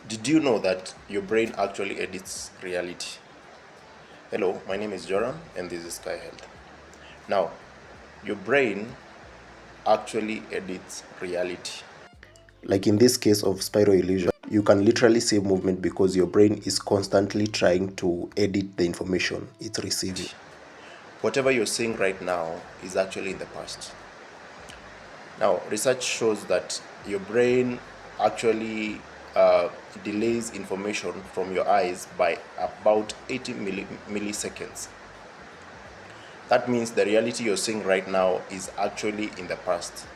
Did you know that your brain actually edits reality? Hello, my name is Joram and this is Sky Health. Now, your brain actually edits reality. Like in this case of spiral illusion, you can literally see movement because your brain is constantly trying to edit the information it's receiving. Whatever you're seeing right now is actually in the past. Now, research shows that your brain actually delays information from your eyes by about 80 milliseconds. That means the reality you're seeing right now is actually in the past.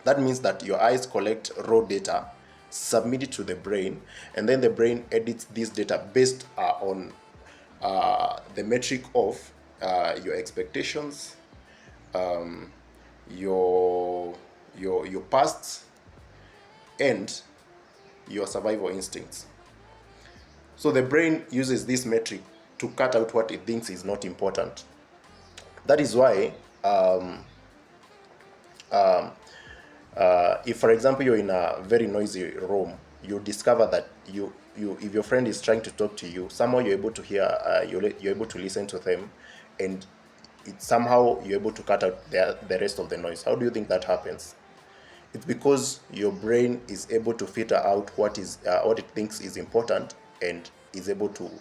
That means that your eyes collect raw data, submit it to the brain, and then the brain edits this data based on the metric of your expectations, um, your past, and your survival instincts. So the brain uses this metric to cut out what it thinks is not important. That is why if, for example, you're in a very noisy room, you discover that if your friend is trying to talk to you, somehow you're able to hear, you're able to listen to them, and somehow you're able to cut out the rest of the noise. How do you think that happens? It's because your brain is able to filter out what it thinks is important, and is able to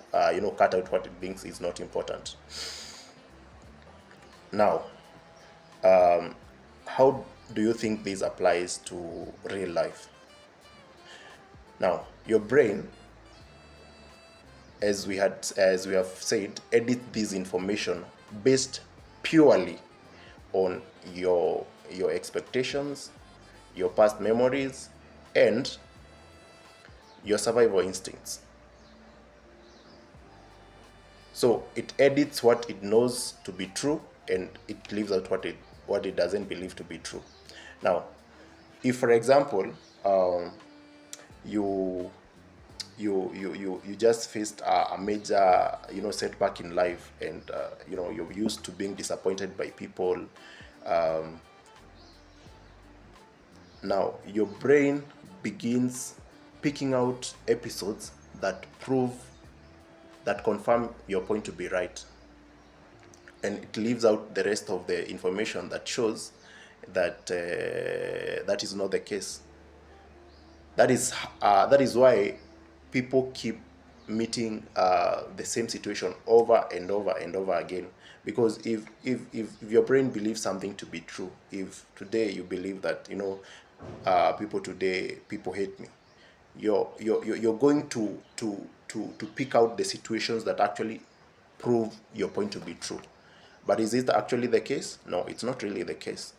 cut out what it thinks is not important. Now, how do you think this applies to real life? Now, your brain, as we have said, edit this information based purely on your expectations, your past memories, and your survival instincts. So it edits what it knows to be true, and it leaves out what it doesn't believe to be true. Now, if, for example, you just faced a major setback in life, and you're used to being disappointed by people. Now your brain begins picking out episodes that confirm your point to be right, and it leaves out the rest of the information that shows that that is not the case. That is why people keep meeting the same situation over and over and over again. Because if your brain believes something to be true, if today you believe that people hate me, you're going to pick out the situations that actually prove your point to be true. But is it actually the case? No, it's not really the case.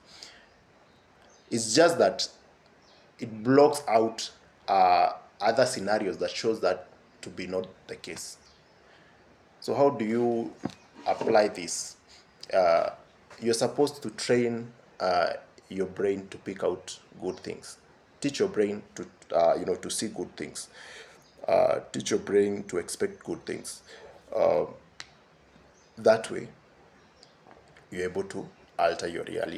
It's just that it blocks out other scenarios that shows that to be not the case. So how do you apply this? You're supposed to train your brain to pick out good things. Teach your brain to to see good things. Teach your brain to expect good things. That way, you're able to alter your reality.